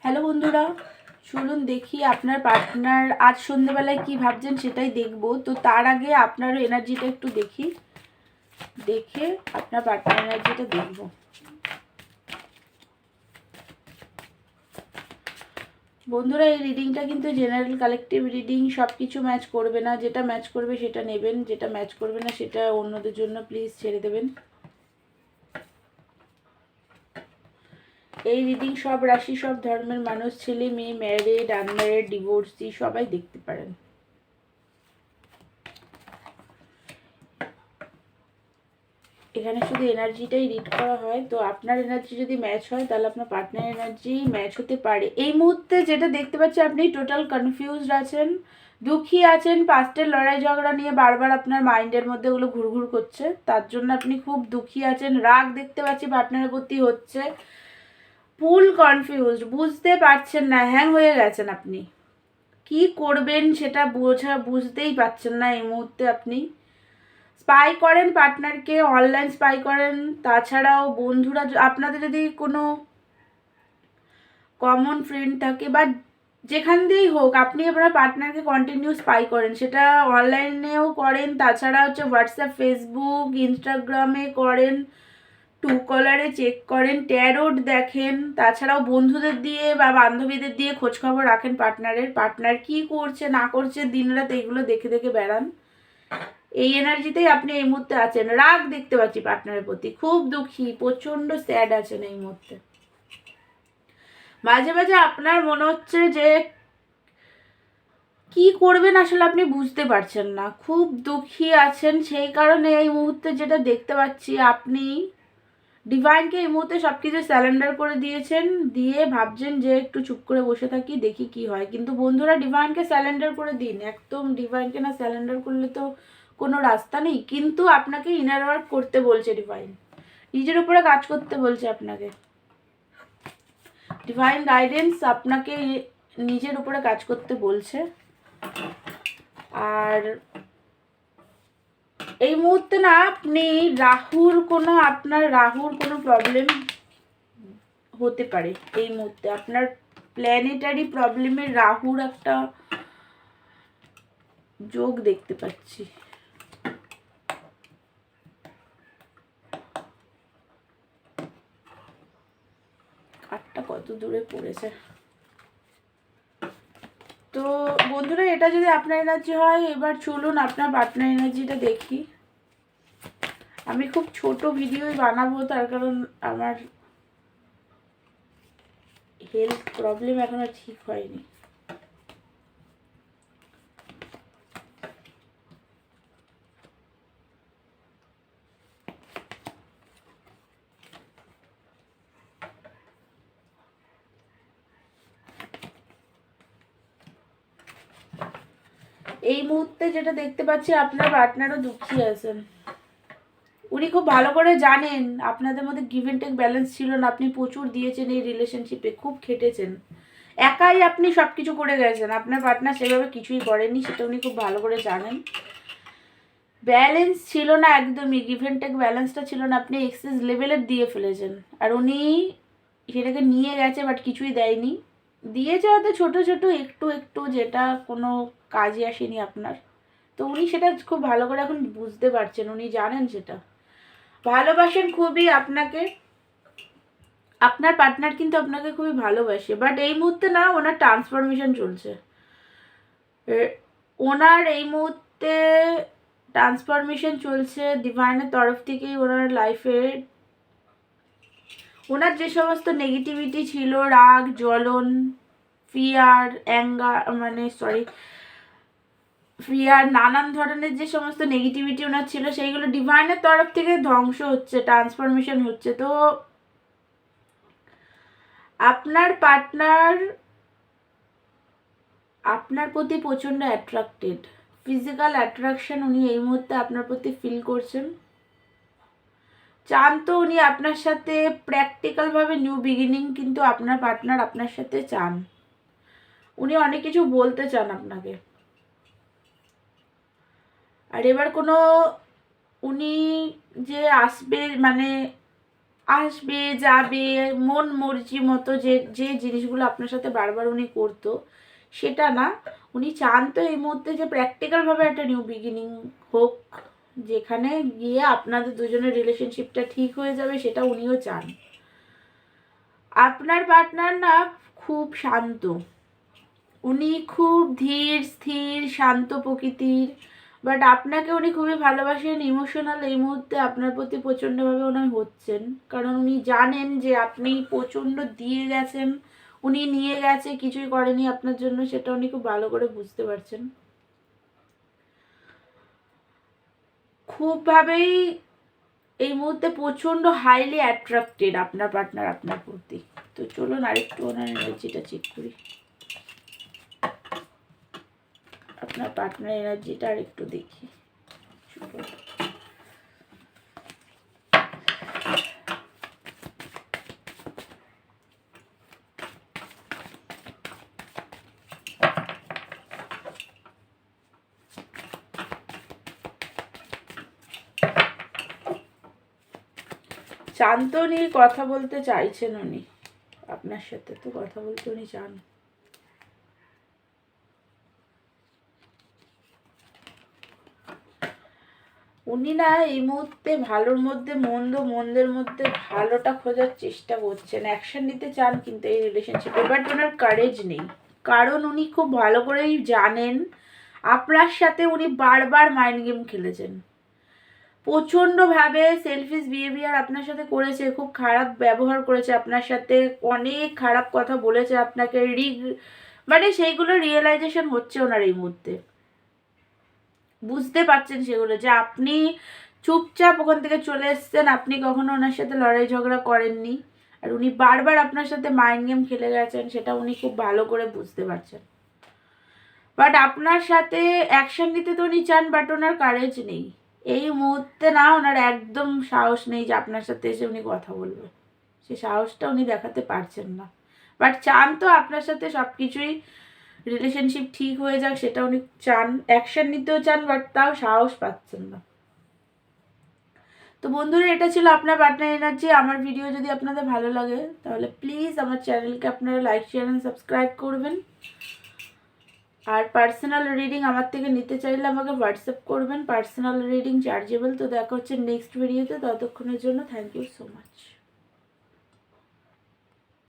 Hello বন্ধুরা, চলুন দেখি আপনার পার্টনার আজ সন্ধ্যেবেলায় কি ভাবছেন সেটাই দেখব। তো তার আগে আপনার এনার্জিটা একটু দেখে আপনার পার্টনার এনার্জিটা দেখব। বন্ধুরা, এই রিডিংটা কিন্তু জেনারেল কালেকটিভ রিডিং, সব কিছু ম্যাচ করবে না। যেটা ম্যাচ করবে সেটা নেবেন, যেটা ম্যাচ করবে না সেটা অন্যদের জন্য প্লিজ ছেড়ে দেবেন। এই রিডিং সব রাশি, সব ধর্মের মানুষ, ছেলে মেয়ে, ম্যারিড, আনম্যারিড, ডিভোর্সি সবাই দেখতে পারেন। এখানে শুধু এনার্জিটাই রিড করা হয়। তো আপনার এনার্জি যদি ম্যাচ হয় তাহলে আপনার পার্টনার এনার্জি ম্যাচ হতে পারে। এই মুহূর্তে যেটা দেখতে পাচ্ছি, আপনি টোটাল কনফিউজড আছেন, দুঃখী আছেন। পাস্টের লড়াই ঝগড়া নিয়ে বারবার আপনার মাইন্ডের মধ্যে ওগুলো ঘুরঘুর করছে, তার জন্য আপনি খুব দুঃখী আছেন। রাগ দেখতে পাচ্ছি পার্টনারের প্রতি হচ্ছে, ফুল কনফিউজড, বুঝতে পারছেন না, হ্যাং হয়ে গেছেন। আপনি কি করবেন সেটা বুঝতেই পারছেন না এই মুহূর্তে। আপনি স্পাই করেন পার্টনারকে, অনলাইন স্পাই করেন। তাছাড়াও বন্ধুরা, আপনাদের যদি কোনো কমন ফ্রেন্ড থাকে বা যেখান দিয়েই হোক, আপনি আপনার পার্টনারকে কন্টিনিউ স্পাই করেন, সেটা অনলাইনেও করেন, তাছাড়া হচ্ছে হোয়াটসঅ্যাপ, ফেসবুক, ইনস্টাগ্রামে করেন, টু কলারে চেক করেন, ট্যারোট দেখেন, তাছাড়াও বন্ধুদের দিয়ে বা বান্ধবীদের দিয়ে খোঁজখবর রাখেন পার্টনার কি করছে না করছে, দিনরাত এইগুলো দেখে দেখে বেড়ান। এই এনার্জিতেই আপনি এই মুহূর্তে আছেন। রাগ দেখতে পাচ্ছি পার্টনারের প্রতি, খুব দুঃখী, প্রচন্ড স্যাড আছেন এই মুহূর্তে। মাঝে মাঝে আপনার মনে হচ্ছে যে কি করবেন আসলে আপনি বুঝতে পারছেন না, খুব দুঃখী আছেন। সেই কারণে এই মুহূর্তে যেটা দেখতে পাচ্ছি, আপনি ডিভাইনকে এই মুহূর্তে সব কিছু স্যালেন্ডার করে দিয়েছেন, দিয়ে ভাবছেন যে একটু চুপ করে বসে থাকি, দেখি কি হয়। কিন্তু বন্ধুরা, ডিভাইনকে স্যালেন্ডার করে দিন। একদম ডিভাইনকে না স্যালেন্ডার করলে তো কোনো রাস্তা নেই। কিন্তু আপনাকে ইনার ওয়ার্ক করতে বলছে ডিভাইন, নিজের উপরে কাজ করতে বলছে আপনাকে। ডিভাইন গাইডেন্স আপনাকে নিজের উপরে কাজ করতে বলছে। আর এই মুহূর্তে না আপনি আপনার রাহুর কোনো প্রবলেম হতে পারে। এই মুহূর্তে আপনার প্ল্যানেটারি প্রবলেমের রাহুর একটা যোগ দেখতে পাচ্ছি। কাঠটা কত দূরে পড়েছে। তো বন্ধুরা, এটা যদি আপনার এনার্জি হয়, এবার চলুন আপনার পার্টনার এনার্জিটা দেখি। আমি খুব ছোট ভিডিওই বানাবো, তার কারণ আমার হেলথ প্রবলেম এখনো ঠিক হয়নি। এই মুহূর্তে যেটা দেখতে পাচ্ছি, আপনার পার্টনারও দুঃখী আছেন। উনি খুব ভালো করে জানেন আপনাদের মধ্যে গিভ অ্যান্ড টেক ব্যালেন্স ছিল না। আপনি প্রচুর দিয়েছেন এই রিলেশনশিপে, খুব খেটেছেন, একাই আপনি সব কিছু করে গেছেন। আপনার পার্টনার সেভাবে কিছুই করেনি, সেটা উনি খুব ভালো করে জানেন। ব্যালেন্স ছিল না একদমই, গিভ অ্যান্ড টেক ব্যালেন্সটা ছিল না, আপনি এক্সেস লেভেলের দিয়ে ফেলেছেন। আর উনি সেটাকে নিয়ে গেছে, বাট কিছুই দেয়নি। দিয়েছে হয়তো ছোটো ছোটো একটু একটু, যেটা কোনো কাজে আসেনি আপনার। তো উনি সেটা খুব ভালো করে এখন বুঝতে পারছেন, উনি জানেন সেটা। ভালোবাসেন খুবই আপনাকে, আপনার পার্টনার কিন্তু আপনাকে খুবই ভালোবাসে। বাট এই মুহূর্তে না, ওনার ট্রান্সফরমেশন চলছে। ওনার এই মুহূর্তে ট্রান্সফরমেশন চলছে ডিভাইনের তরফ থেকেই। ওনার লাইফে ওনার যে সমস্ত নেগেটিভিটি ছিল, রাগ, জ্বলন, ফিয়ার, ফিয়ার, নানান ধরনের যে সমস্ত নেগেটিভিটি ওনার ছিল, সেইগুলো ডিভাইনের তরফ থেকে ধ্বংস হচ্ছে, ট্রান্সফরমেশন হচ্ছে। তো আপনার পার্টনার আপনার প্রতি প্রচণ্ড অ্যাট্রাক্টেড, ফিজিক্যাল অ্যাট্রাকশন উনি এই মুহূর্তে আপনার প্রতি ফিল করছেন। চান তো উনি আপনার সাথে প্র্যাকটিক্যালভাবে নিউ বিগিনিং, কিন্তু আপনার পার্টনার আপনার সাথে চান, উনি অনেক কিছু বলতে চান আপনাকে। আর এবার কোনো উনি যে আসবে, মানে আসবে যাবে, মন মর্জি মতো যে যে জিনিসগুলো আপনার সাথে বারবার উনি করতো সেটা না, উনি চান তো এই মুহূর্তে যে প্র্যাকটিক্যালভাবে একটা নিউ বিগিনিং হোক, যেখানে গিয়ে আপনাদের দুজনের রিলেশনশিপটা ঠিক হয়ে যাবে, সেটা উনিও চান। আপনার পার্টনার না খুব শান্ত, উনি খুব ধীর স্থির শান্ত প্রকৃতির, বাট আপনাকে উনি খুবই ভালোবাসেন, ইমোশনাল এই মুহূর্তে আপনার প্রতি প্রচণ্ডভাবে উনি হচ্ছেন, কারণ উনি জানেন যে আপনি প্রচণ্ড দিয়ে গেছেন, উনি নিয়ে গেছে, কিছুই করেনি আপনার জন্য, সেটা উনি খুব ভালো করে বুঝতে পারছেন। খুবভাবেই এই মুহূর্তে প্রচণ্ড হাইলি অ্যাট্রাক্টেড আপনার পার্টনার আপনার প্রতি। তো চলুন আরেকটু ওনার এনার্জিটা চেক করি, আপনার পার্টনার এনার্জিটা আরেকটু দেখি। চান তো উনি কথা বলতে চাইছেন, উনি আপনার সাথে তো কথা বলতে উনি চান। উনি না এই মুহূর্তে ভালোর মধ্যে মন্দ, মন্দের মধ্যে ভালোটা খোঁজার চেষ্টা করছেন, অ্যাকশন নিতে চান কিন্তু এই রিলেশনশিপে, বাট ওনার কারেজ নেই, কারণ উনি খুব ভালো করেই জানেন আপনার সাথে উনি বারবার মাইন্ড গেম খেলেছেন, প্রচণ্ডভাবে সেলফিশ বিহেভিয়ার আপনার সাথে করেছে, খুব খারাপ ব্যবহার করেছে আপনার সাথে, অনেক খারাপ কথা বলেছে আপনাকে, মানে সেইগুলো রিয়েলাইজেশন হচ্ছে ওনার এই মুহূর্তে, বুঝতে পারছেন সেগুলো, যে আপনি চুপচাপ ওখান থেকে চলে এসছেন, আপনি কখনো ওনার সাথে লড়াই ঝগড়া করেননি, আর উনি বারবার আপনার সাথে মাইন্ড গেম খেলে গেছেন, সেটা উনি খুব ভালো করে বুঝতে পারছেন। বাট আপনার সাথে অ্যাকশন নিতে তো উনি চান, বাট ওনার কারেজ নেই এই মুহূর্তে, না ওনার একদম সাহস নেই যে আপনার সাথে এসে উনি কথা বলবেন, সে সাহসটা উনি দেখাতে পারছেন না, বাট চান তো আপনার সাথে সব কিছুই রিলেশনশিপ ঠিক হয়ে যাক, সেটা উনি চান, অ্যাকশন নিতেও চান, বাট তাও সাহস পাচ্ছেন না। তো বন্ধুরা, এটা ছিল আপনার পার্টনার এনার্জি। আমার ভিডিও যদি আপনাদের ভালো লাগে তাহলে প্লিজ আমার চ্যানেলকে আপনারা লাইক শেয়ার এন্ড সাবস্ক্রাইব করবেন, আর পার্সোনাল রিডিং আমার থেকে নিতে চাইলে আমাকে হোয়াটসঅ্যাপ করবেন, পার্সোনাল রিডিং চার্জেবল। তো দেখা হচ্ছে নেক্সট ভিডিওতে, ততক্ষণের জন্য থ্যাংক ইউ সো মাচ।